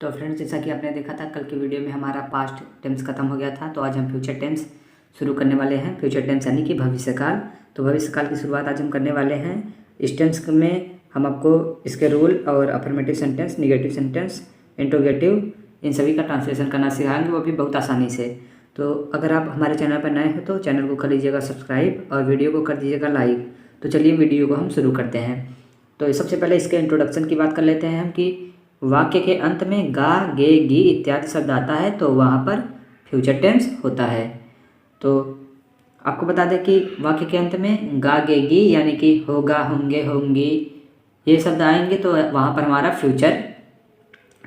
तो फ्रेंड्स, जैसा कि आपने देखा था कल की वीडियो में हमारा पास्ट टेंस खत्म हो गया था, तो आज हम फ्यूचर टेंस शुरू करने वाले हैं। फ्यूचर टेंस यानी कि भविष्यकाल। तो भविष्यकाल की शुरुआत आज हम करने वाले हैं। इस टेंस में हम आपको इसके रूल और affirmative sentence, negative sentence, interrogative, इन सभी का ट्रांसलेशन करना सिखाएंगे, वो भी बहुत आसानी से। तो अगर आप हमारे चैनल पर नए हो तो चैनल को कर लीजिएगा सब्सक्राइब और वीडियो को कर दीजिएगा लाइक। तो चलिए वीडियो को हम शुरू करते हैं। तो सबसे पहले इसके इंट्रोडक्शन की बात कर लेते हैं हम कि वाक्य के अंत में गा, गे, गी इत्यादि शब्द आता है तो वहाँ पर फ्यूचर टेंस होता है। तो आपको बता दें कि वाक्य के अंत में गा, गे, गी यानी कि होगा, होंगे, होंगी ये शब्द आएंगे तो वहाँ पर हमारा फ्यूचर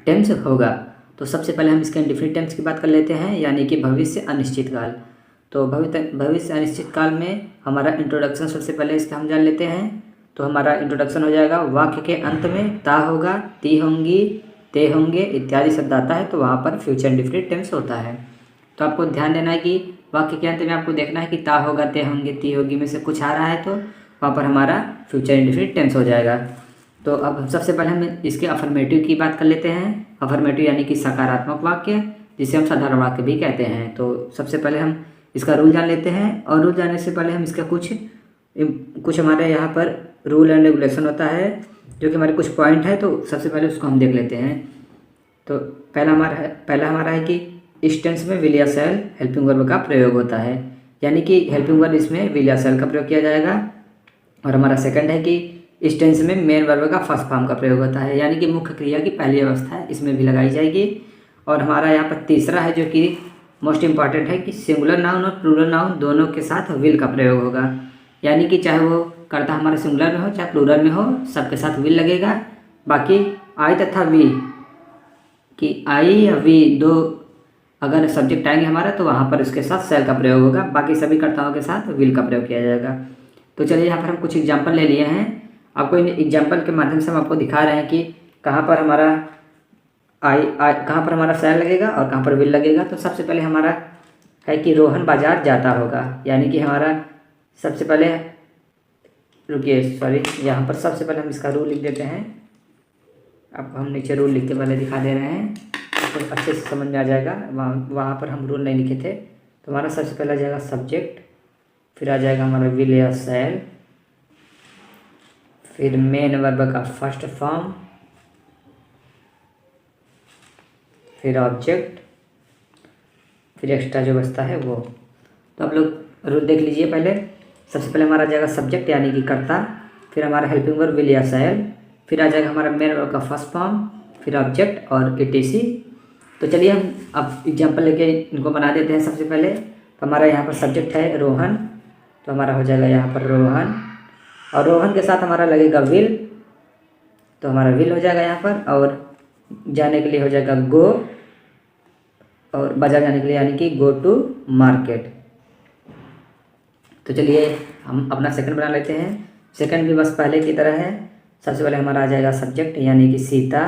टेंस होगा। तो सबसे पहले हम इसके इंडेफिनिट टेंस की बात कर लेते हैं, यानी कि भविष्य अनिश्चित काल। तो भविष्य अनिश्चित काल में हमारा इंट्रोडक्शन सबसे पहले इसका हम जान लेते हैं। तो हमारा इंट्रोडक्शन हो जाएगा, वाक्य के अंत में ता होगा, ती होंगी, ते होंगे इत्यादि शब्द आता है तो वहाँ पर फ्यूचर इंडेफिनिट टेंस होता है। तो आपको ध्यान देना है कि वाक्य के अंत में आपको देखना है कि ता होगा, ते होंगे, ती होगी में से कुछ आ रहा है तो वहाँ पर हमारा फ्यूचर इंडेफिनिट टेंस हो जाएगा। तो अब सबसे पहले हम इसके अफर्मेटिव की बात कर लेते हैं। अफर्मेटिव यानी कि सकारात्मक वाक्य, जिसे हम साधारण वाक्य भी कहते हैं। तो सबसे पहले हम इसका रूल जान लेते हैं, और रूल जानने से पहले हम इसका कुछ हमारे यहाँ पर रूल एंड रेगुलेशन होता है, जो कि हमारे कुछ पॉइंट है। तो सबसे पहले उसको हम देख लेते हैं। तो पहला हमारा है कि इस टेंस में विल या शैल हेल्पिंग वर्ब का प्रयोग होता है, यानी कि हेल्पिंग वर्ब इसमें विल या शैल का प्रयोग किया जाएगा। और हमारा सेकंड है कि इस टेंस में मेन वर्ब का फर्स्ट फॉर्म का प्रयोग होता है, यानी कि मुख्य क्रिया की पहली अवस्था है इसमें भी लगाई जाएगी। और हमारा यहाँ पर तीसरा है जो कि मोस्ट इम्पॉर्टेंट है कि सिंगुलर नाउन और प्लूरल नाउन दोनों के साथ विल का प्रयोग होगा, यानी कि चाहे वो कर्ता हमारे सिंगुलर में हो चाहे प्लूरल में हो, सबके साथ विल लगेगा। बाकी आई तथा वी कि आई या वी दो अगर सब्जेक्ट आएंगे हमारा तो वहाँ पर उसके साथ शैल का प्रयोग होगा, बाकी सभी कर्ताओं के साथ विल का प्रयोग किया जाएगा। तो चलिए यहाँ पर हम कुछ एग्जाम्पल ले लिए हैं। आपको इन एग्जाम्पल के माध्यम से हम आपको दिखा रहे हैं कि कहाँ पर हमारा कहाँ पर हमारा शैल लगेगा और कहाँ पर विल लगेगा। तो सबसे पहले हमारा है कि रोहन बाजार जाता होगा, यानी कि हमारा सबसे पहले यहाँ पर सबसे पहले हम इसका रूल लिख देते हैं। अब हम नीचे रूल लिख के पहले दिखा दे रहे हैं, तो अच्छे से समझ में आ जाएगा। वहाँ पर हम रूल नहीं लिखे थे। तो हमारा सबसे पहले आ जाएगा सब्जेक्ट, फिर आ जाएगा हमारा विल या शैल, फिर मेन वर्ब का फर्स्ट फॉर्म, फिर ऑब्जेक्ट, फिर एक्स्ट्रा जो बचता है वो। तो आप लोग रूल देख लीजिए पहले। सबसे पहले हमारा आ जाएगा सब्जेक्ट यानी कि कर्ता, फिर हमारा हेल्पिंग वर्ब विल या शैल, फिर आ जाएगा हमारा मेन वर्ब का फर्स्ट फॉर्म, फिर ऑब्जेक्ट और etc। तो चलिए हम अब एग्जांपल लेके इनको बना देते हैं। सबसे पहले तो हमारा यहाँ पर सब्जेक्ट है रोहन, तो हमारा हो जाएगा यहाँ पर रोहन, और रोहन के साथ हमारा लगेगा विल, तो हमारा विल हो जाएगा यहाँ पर। और जाने के लिए हो जाएगा गो, और बाजार जाने के लिए यानी कि गो टू मार्केट। तो चलिए हम अपना सेकंड बना लेते हैं। सेकंड भी बस पहले की तरह है। सबसे पहले हमारा आ जाएगा सब्जेक्ट यानी कि सीता,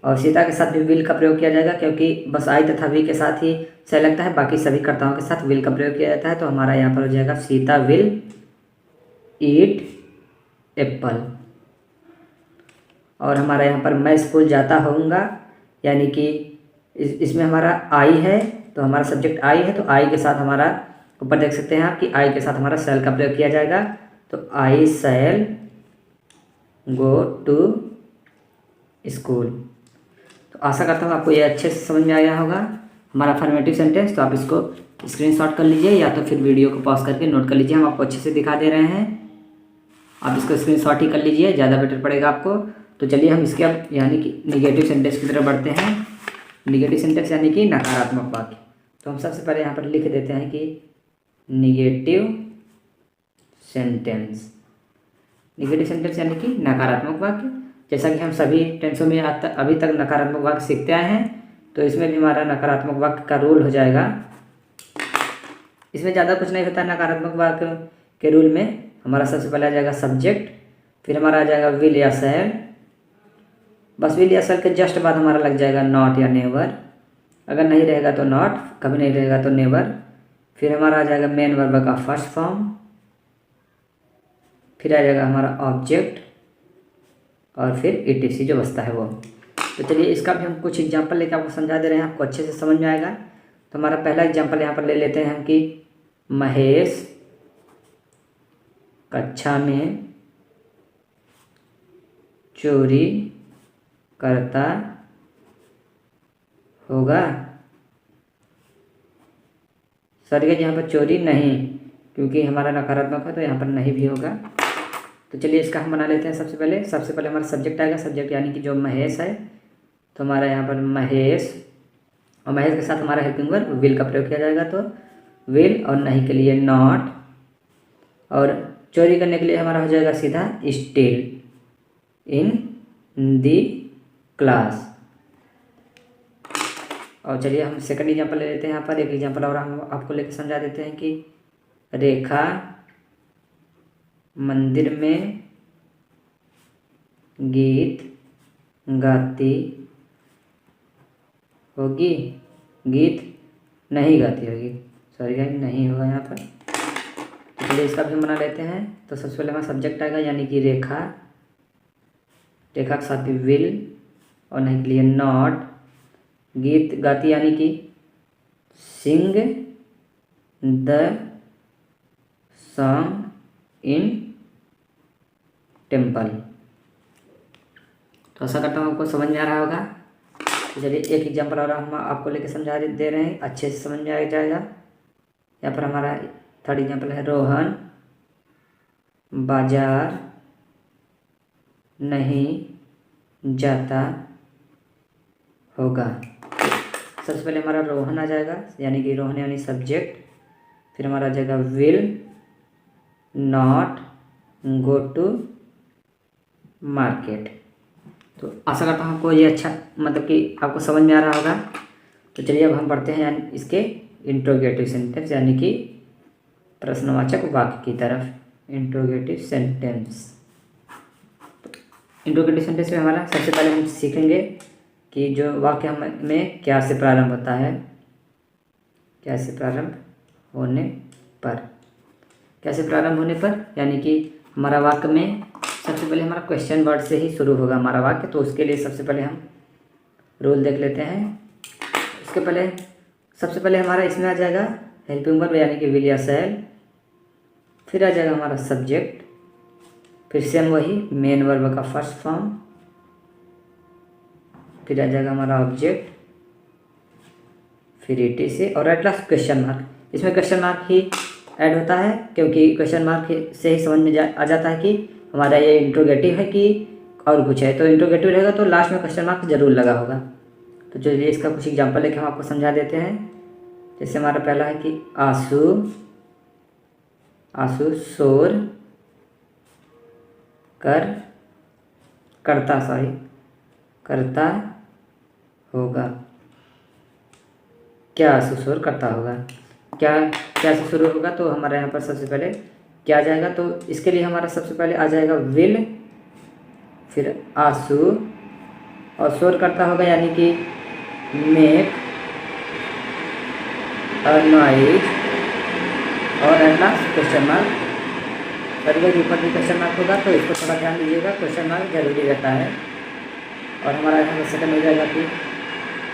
और सीता के साथ भी विल का प्रयोग किया जाएगा, क्योंकि बस आई तथा वी के साथ ही सही लगता है, बाकी सभी कर्ताओं के साथ विल का प्रयोग किया जाता है। तो हमारा यहाँ पर हो जाएगा सीता विल ईट एप्पल। और हमारा यहाँ पर मैं स्कूल जाता होऊंगा, यानी कि इसमें हमारा आई है, तो हमारा सब्जेक्ट आई है, तो आई के साथ हमारा ऊपर देख सकते हैं आप कि आई के साथ हमारा शैल का प्रयोग किया जाएगा। तो आई शैल गो टू स्कूल। तो आशा करता हूँ आपको ये अच्छे से समझ में आया होगा हमारा अफर्मेटिव सेंटेंस। तो आप इसको स्क्रीनशॉट कर लीजिए या तो फिर वीडियो को पॉज करके नोट कर लीजिए, हम आपको अच्छे से दिखा दे रहे हैं। आप इसको स्क्रीनशॉट ही कर लीजिए, ज़्यादा बेटर पड़ेगा आपको। तो चलिए हम इसके अब यानी कि निगेटिव सेंटेंस की तरफ बढ़ते हैं। निगेटिव सेंटेंस यानी कि नकारात्मक वाक्य। तो हम सबसे पहले यहाँ पर लिख देते हैं कि निगेटिव सेंटेंस। निगेटिव सेंटेंस यानी कि नकारात्मक वाक्य। जैसा कि हम सभी टेंसों में अभी तक नकारात्मक वाक्य सीखते आए हैं, तो इसमें भी हमारा नकारात्मक वाक्य का रूल हो जाएगा। इसमें ज़्यादा कुछ नहीं होता है नकारात्मक वाक्य के रूल में। हमारा सबसे पहले आ जाएगा सब्जेक्ट, फिर हमारा आ जाएगा विल या शैल, बस विल या शैल के जस्ट बाद हमारा लग जाएगा नॉट या नेवर। अगर नहीं रहेगा तो नॉट, कभी नहीं रहेगा तो नेवर। फिर हमारा आ जाएगा मेन वर्ब का फर्स्ट फॉर्म, फिर आ जाएगा हमारा ऑब्जेक्ट, और फिर etc जो बचता है वो। तो चलिए इसका भी हम कुछ एग्जांपल लेकर आपको समझा दे रहे हैं, आपको अच्छे से समझ में आएगा। तो हमारा पहला एग्जांपल यहाँ पर ले लेते हैं हम कि महेश कक्षा में चोरी करता होगा। सॉरी गाइस, यहाँ पर चोरी नहीं, क्योंकि हमारा नकारात्मक है तो यहाँ पर नहीं भी होगा। तो चलिए इसका हम बना लेते हैं। सबसे पहले हमारा सब्जेक्ट आएगा, सब्जेक्ट यानी कि जो महेश है, तो हमारा यहाँ पर महेश, और महेश के साथ हमारा हेल्पिंग वर्ब विल का प्रयोग किया जाएगा। तो विल, और नहीं के लिए नॉट, और चोरी करने के लिए हमारा हो जाएगा सीधा स्टील इन दी क्लास। और चलिए हम सेकंड एग्जांपल ले लेते हैं। यहाँ पर एक एग्जांपल और हम आपको लेकर समझा देते हैं कि रेखा मंदिर में गीत गाती होगी। गीत नहीं गाती होगी, सॉरी गाइस, नहीं होगा यहाँ पर। तो चलिए इसका भी हम बना लेते हैं। तो सबसे पहले हमारा सब्जेक्ट आएगा यानी कि रेखा, रेखा के साथ भी विल, और नहीं के लिए नॉट, गीत गाती यानी कि सिंग द सॉन्ग इन टेम्पल। तो ऐसा करता हूँ आपको समझ में आ रहा होगा। तो चलिए एक एग्जांपल और हम आपको लेके समझा दे रहे हैं, अच्छे से समझ में आ जाएगा। यहाँ पर हमारा थर्ड एग्जांपल है रोहन बाजार नहीं जाता होगा। सबसे पहले हमारा रोहन आ जाएगा यानी कि रोहन यानी सब्जेक्ट, फिर हमारा आ जाएगा will not go to market. तो आशा करता हूँ आपको ये अच्छा मतलब कि आपको समझ में आ रहा होगा। तो चलिए अब हम पढ़ते हैं यानी इसके इंट्रोगेटिव सेंटेंस यानी कि प्रश्नवाचक वाक्य की तरफ। इंट्रोगेटिव सेंटेंस, इंट्रोगेटिव सेंटेंस में हमारा सबसे पहले हम सीखेंगे कि जो वाक्य में क्या से प्रारंभ होता है, क्या से प्रारंभ होने पर, कैसे प्रारंभ होने पर, यानी कि हमारा वाक्य में सबसे पहले हमारा क्वेश्चन वर्ड से ही शुरू होगा हमारा वाक्य। तो उसके लिए सबसे पहले हम रूल देख लेते हैं। उसके पहले सबसे पहले हमारा इसमें आ जाएगा हेल्पिंग वर्ब यानी कि विल या शैल, फिर आ जाएगा हमारा सब्जेक्ट, फिर सेम वही मेन वर्ब का फर्स्ट फॉर्म, फिर आ जाएगा हमारा ऑब्जेक्ट, फिर इट से, और एट लास्ट क्वेश्चन मार्क। इसमें क्वेश्चन मार्क ही ऐड होता है क्योंकि क्वेश्चन मार्क से ही समझ में आ जाता है कि हमारा ये इंट्रोगेटिव है कि और कुछ है। तो इंट्रोगेटिव रहेगा तो लास्ट में क्वेश्चन मार्क जरूर लगा होगा। तो चलिए इसका कुछ एग्जांपल लेके हम आपको समझा देते हैं। जैसे हमारा पहला है कि आंसू शोर करता होगा। क्या आंसू शोर करता होगा, क्या से शुरू होगा। तो हमारे यहाँ पर सबसे पहले क्या आ जाएगा, तो इसके लिए हमारा सबसे पहले आ जाएगा विल, फिर आंसू, और शोर करता होगा यानी कि मेक अ नॉइज, और at last question mark. Sir के ऊपर भी क्वेश्चन मार्क होगा तो इसको थोड़ा ध्यान दीजिएगा, क्वेश्चन मार्क जरूरी रहता है। और हमारा यहाँ सेकंड हो जाएगा कि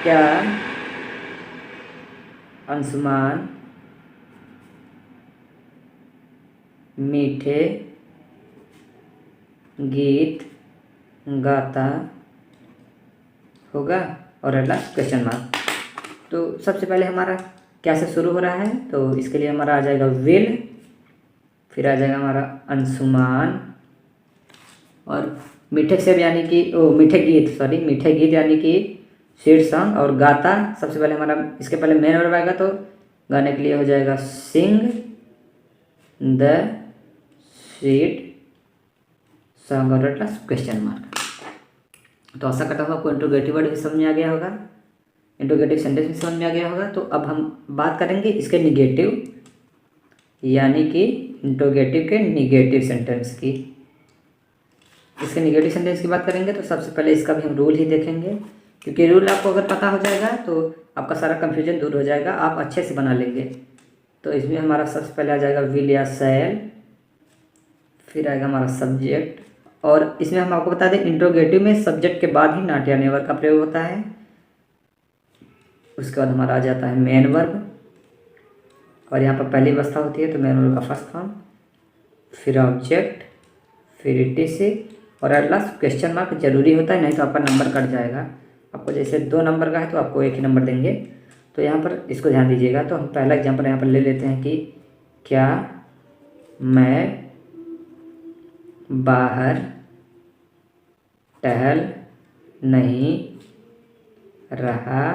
क्या अंशुमान मीठे गीत गाता होगा, और एट लास्ट क्वेश्चन मार्क। तो सबसे पहले हमारा क्या से शुरू हो रहा है, तो इसके लिए हमारा आ जाएगा विल, फिर आ जाएगा हमारा अंशुमान, और मीठे से यानी कि मीठे गीत यानी कि स्वीट सॉन्ग, और गाता सबसे पहले हमारा इसके पहले मेन वर्ब आएगा तो गाने के लिए हो जाएगा सिंग द स्वीट सॉन्ग, और एट लास्ट क्वेश्चन मार्क। तो आशा करता हूँ आपको इंट्रोगेटिव वर्ड भी समझ में आ गया होगा, इंट्रोगेटिव सेंटेंस भी समझ में आ गया होगा। तो अब हम बात करेंगे इसके निगेटिव यानी कि इंट्रोगेटिव के निगेटिव सेंटेंस की। इसके निगेटिव सेंटेंस की बात करेंगे तो सबसे पहले इसका भी हम रूल ही देखेंगे, क्योंकि रूल आपको अगर पता हो जाएगा तो आपका सारा कन्फ्यूजन दूर हो जाएगा, आप अच्छे से बना लेंगे। तो इसमें हमारा सबसे पहले आ जाएगा विल या शैल, फिर आएगा हमारा सब्जेक्ट, और इसमें हम आपको बता दें इंट्रोगेटिव में सब्जेक्ट के बाद ही नॉट या नेवर का प्रयोग होता है। उसके बाद हमारा आ जाता है मेन वर्ब, और यहाँ पर पहली अवस्था होती है तो मेन वर्ब का फर्स्ट फॉर्म, फिर ऑब्जेक्ट, फिर इटीसी, और एट लास्ट क्वेश्चन मार्क जरूरी होता है, नहीं तो आपका नंबर कट जाएगा। आपको जैसे 2 नंबर का है तो आपको 1 ही नंबर देंगे। तो यहाँ पर इसको ध्यान दीजिएगा। तो हम पहला एग्जाम्पल यहाँ पर ले लेते हैं कि क्या मैं बाहर टहल नहीं रहा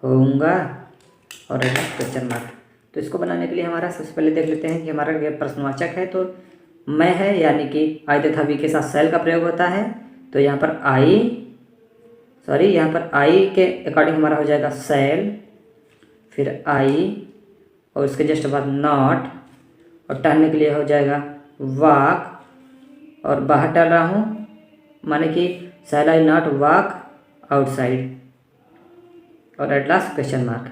होऊंगा, और क्वेश्चन मार्क। तो इसको बनाने के लिए हमारा सबसे पहले देख लेते हैं कि हमारा ये प्रश्नवाचक है तो मैं है, यानी कि आई तथा वी के साथ सेल का प्रयोग होता है। तो यहाँ पर यहाँ पर आई के अकॉर्डिंग हमारा हो जाएगा सेल, फिर आई, और उसके जस्ट बाद नॉट, और टहलने के लिए हो जाएगा वॉक, और बाहर टहल रहा हूँ माने कि shall I not walk outside, और एट लास्ट क्वेश्चन मार्क।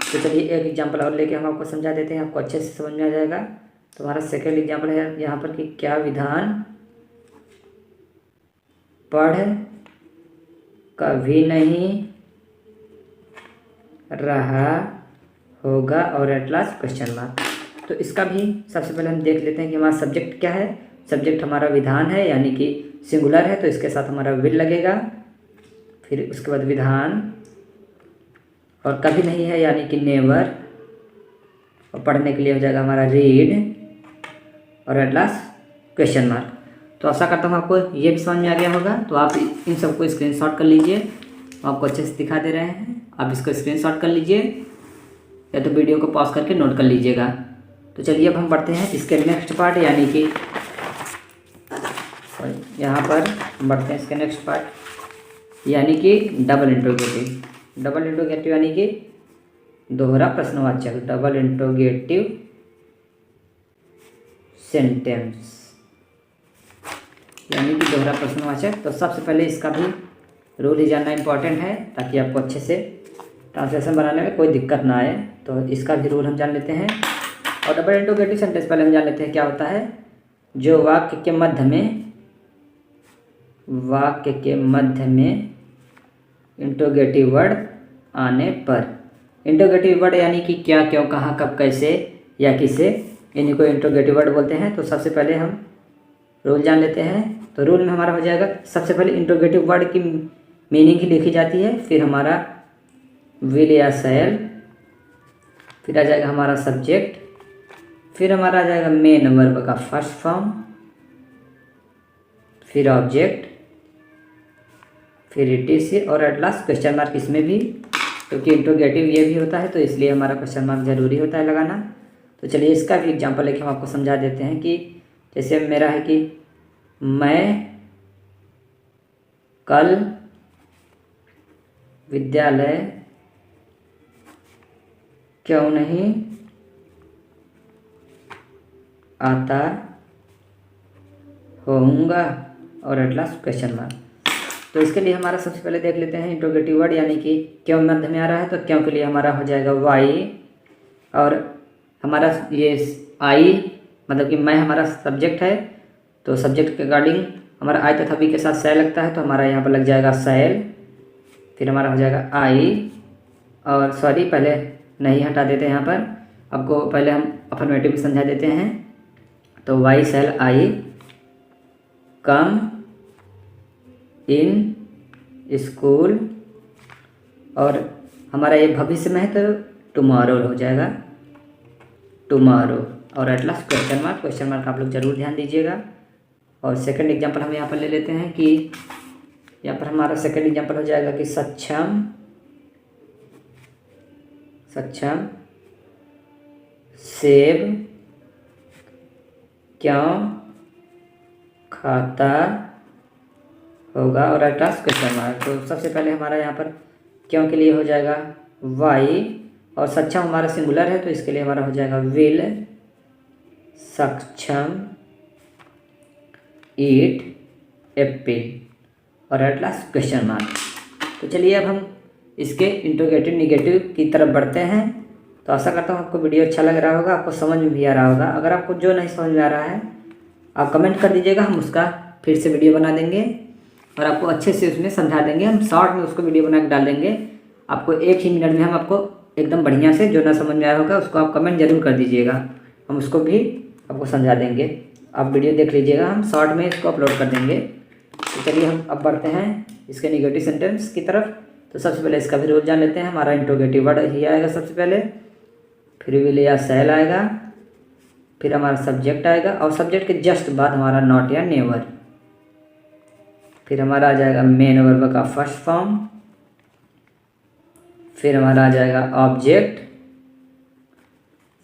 तो चलिए एक एग्जांपल और लेके हम आपको समझा देते हैं, आपको अच्छे से समझ में आ जाएगा। तो हमारा सेकेंड एग्जांपल है यहाँ पर कि क्या विधान पढ़ कभी नहीं रहा होगा, और एट लास्ट क्वेश्चन मार्क। तो इसका भी सबसे पहले हम देख लेते हैं कि हमारा सब्जेक्ट क्या है। सब्जेक्ट हमारा विधान है, यानी कि सिंगुलर है, तो इसके साथ हमारा विल लगेगा, फिर उसके बाद विधान, और कभी नहीं है यानी कि नेवर, और पढ़ने के लिए हो जाएगा हमारा रीड, और एट लास्ट क्वेश्चन मार्क। तो आशा करता हूँ आपको ये भी समझ में आ गया होगा। तो आप इन सबको स्क्रीनशॉट कर लीजिए, आपको अच्छे से दिखा दे रहे हैं, आप इसको स्क्रीनशॉट कर लीजिए या तो वीडियो को पॉज करके नोट कर लीजिएगा। तो चलिए अब हम बढ़ते हैं इसके नेक्स्ट पार्ट, यानी कि यहाँ पर बढ़ते हैं इसके नेक्स्ट पार्ट, यानी कि डबल इंट्रोगेटिव। डबल इंट्रोगेटिव यानी कि दोहरा प्रश्नवाचक, डबल इंट्रोगेटिव सेंटेंस यानी कि दोहरा प्रश्नवाचक। तो सबसे पहले इसका भी रूल ही जानना इम्पॉर्टेंट है, ताकि आपको अच्छे से ट्रांसलेशन बनाने में कोई दिक्कत ना आए। तो इसका भी रूल हम जान लेते हैं। और डबल इंट्रोगेटिव सेंटेंस पहले हम जान लेते हैं क्या होता है। जो वाक्य के मध्य में इंट्रोगेटिव वर्ड आने पर, इंट्रोगेटिव वर्ड यानी कि क्या, क्यों, कहाँ, कब, कैसे या किसे, इन्हीं को इंट्रोगेटिव वर्ड बोलते हैं। तो सबसे पहले हम रूल जान लेते हैं। तो रूल में हमारा हो जाएगा, सबसे पहले इंट्रोगेटिव वर्ड की मीनिंग ही लिखी जाती है, फिर हमारा विल या सेल, फिर आ जाएगा हमारा सब्जेक्ट, फिर हमारा आ जाएगा मेन वर्ब का फर्स्ट फॉर्म, फिर ऑब्जेक्ट, फिर इटीसी, और एट लास्ट क्वेश्चन मार्क। इसमें भी क्योंकि इंट्रोगेटिव ये भी होता है तो इसलिए हमारा क्वेश्चन मार्क जरूरी होता है लगाना। तो चलिए इसका भी एग्जांपल लेके हम आपको समझा देते हैं कि जैसे मेरा है कि मैं कल विद्यालय क्यों नहीं आता होऊंगा, और एट लास्ट क्वेश्चन मार्क। तो इसके लिए हमारा सबसे पहले देख लेते हैं इंट्रोगेटिव वर्ड, यानी कि क्यों मध्य में आ रहा है तो क्यों के लिए हमारा हो जाएगा वाई, और हमारा ये आई मतलब कि मैं हमारा सब्जेक्ट है, तो सब्जेक्ट के अकॉर्डिंग हमारा आई तथा बी के साथ सेल लगता है, तो हमारा यहाँ पर लग जाएगा सेल, फिर हमारा हो जाएगा आई, और सॉरी पहले नहीं हटा देते हैं यहाँ पर, आपको पहले हम अफर्मेटिव में समझा देते हैं। तो why shall I come in school, और हमारा ये भविष्य में है तो टुमारो हो जाएगा, टुमारो, और at last question mark. Question mark आप लोग जरूर ध्यान दीजिएगा। और सेकंड एग्जांपल हम यहाँ पर ले लेते हैं कि यहाँ पर हमारा सेकंड एग्जांपल हो जाएगा कि सक्षम सेब क्यों खाता होगा, और एट लास्ट क्वेश्चन मार्क। तो सबसे पहले हमारा यहाँ पर क्यों के लिए हो जाएगा वाई, और सक्षम हमारा सिंगुलर है तो इसके लिए हमारा हो जाएगा विल सक्षम ईट एप्पल, और एट लास्ट क्वेश्चन मार्क। तो चलिए अब हम इसके इंट्रोगेटिव निगेटिव की तरफ बढ़ते हैं। तो आशा करता हूँ आपको वीडियो अच्छा लग रहा होगा, आपको समझ में भी आ रहा होगा। अगर आपको जो नहीं समझ में आ रहा है आप कमेंट कर दीजिएगा, हम उसका फिर से वीडियो बना देंगे और आपको अच्छे से उसमें समझा देंगे। हम शॉर्ट में उसको वीडियो बना के डाल देंगे आपको, 1 ही मिनट में हम आपको एकदम बढ़िया से, जो ना समझ में आया होगा उसको आप कमेंट जरूर कर दीजिएगा, हम उसको भी आपको समझा देंगे। आप वीडियो देख लीजिएगा, हम शॉर्ट में इसको अपलोड कर देंगे। तो चलिए हम अब बढ़ते हैं इसके नेगेटिव सेंटेंस की तरफ। तो सबसे पहले इसका भी रूल जान लेते हैं। हमारा इंट्रोगेटिव वर्ड ही आएगा सबसे पहले, फिर विल या शैल आएगा, फिर हमारा सब्जेक्ट आएगा और सब्जेक्ट के जस्ट बाद हमारा नॉट या नेवर, फिर हमारा आ जाएगा मेन वर्ब का फर्स्ट फॉर्म, फिर हमारा आ जाएगा ऑब्जेक्ट,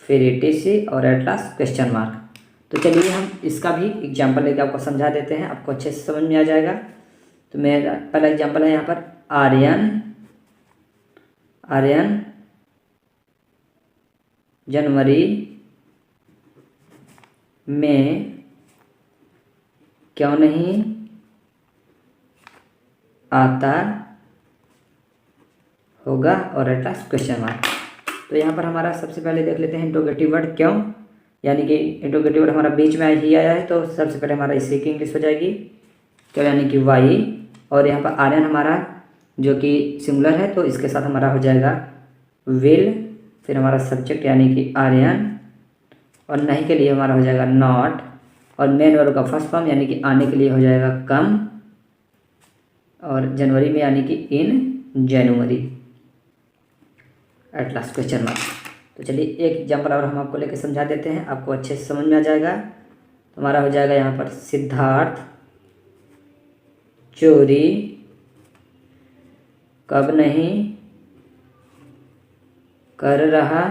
फिर ETC और एट लास्ट क्वेश्चन मार्क। तो चलिए हम इसका भी एग्जाम्पल लेके आपको समझा देते हैं, आपको अच्छे से समझ में आ जाएगा। तो मेरा पहला एग्जाम्पल है यहाँ पर, आर्यन जनवरी में क्यों नहीं आता होगा और एट लास्ट क्वेश्चन मार्क। तो यहाँ पर हमारा सबसे पहले देख लेते हैं इंट्रोगेटिव वर्ड क्यों, यानी कि इंट्रोगेटिव वर्ड हमारा बीच में ही आया है, तो सबसे पहले हमारा इसी की इंग्लिश हो जाएगी क्यों, यानी कि वाई। और यहाँ पर आर्यन हमारा जो कि सिंगुलर है, तो इसके साथ हमारा हो जाएगा विल, फिर हमारा सब्जेक्ट यानी कि आर्यन, और नहीं के लिए हमारा हो जाएगा नॉट, और मेन वर्ब का फर्स्ट फॉर्म यानी कि आने के लिए हो जाएगा कम, और जनवरी में यानी कि इन जनवरी एट लास्ट क्वेश्चन मार्क। तो चलिए एक एग्जाम्पल और हम आपको लेके समझा देते हैं, आपको अच्छे से समझ में आ जाएगा। तो हमारा हो जाएगा यहाँ पर, सिद्धार्थ चोरी कब नहीं कर रहा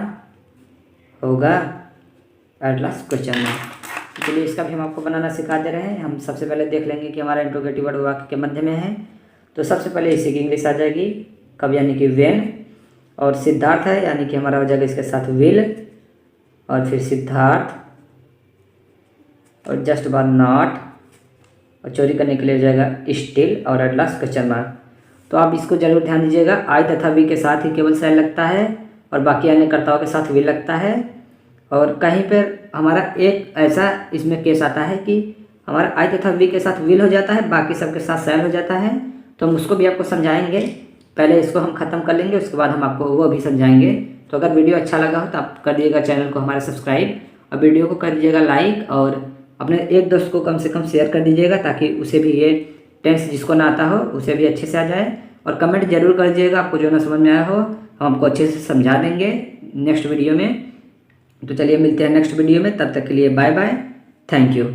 होगा एट लास्ट क्वेश्चन मार्क। चलिए इसका भी हम आपको बनाना सिखा दे रहे हैं। हम सबसे पहले देख लेंगे कि हमारा इंट्रोगेटिव वर्ड वाक्य के मध्य में है, तो सबसे पहले इसी की इंग्लिश आ जाएगी कब, यानी कि व्हेन, और सिद्धार्थ है यानी कि हमारा हो जाएगा इसके साथ विल, और फिर सिद्धार्थ और जस्ट बाद नॉट, और चोरी करने के लिए हो जाएगा स्टिल और एट लास्ट क्वेश्चन मार्क। तो आप इसको जरूर ध्यान दीजिएगा, आई तथा वी के साथ ही केवल शैल लगता है और बाकी अन्य कर्ताओं के साथ विल लगता है। और कहीं पर हमारा एक ऐसा इसमें केस आता है कि हमारा आई तथा वी के साथ विल हो जाता है, बाकी सबके साथ शैल हो जाता है, तो हम उसको भी आपको समझाएंगे। पहले इसको हम ख़त्म कर लेंगे, उसके बाद हम आपको वो भी समझाएंगे। तो अगर वीडियो अच्छा लगा हो तो आप कर दीजिएगा चैनल को हमारे सब्सक्राइब, और वीडियो को कर दीजिएगा लाइक, और अपने एक दोस्त को कम से कम शेयर कर दीजिएगा, ताकि उसे भी ये टेंस जिसको ना आता हो उसे भी अच्छे से आ जाए। और कमेंट जरूर कर दीजिएगा, आपको जो ना समझ में आया हो हम आपको अच्छे से समझा देंगे नेक्स्ट वीडियो में। तो चलिए मिलते हैं नेक्स्ट वीडियो में, तब तक के लिए बाय बाय, थैंक यू।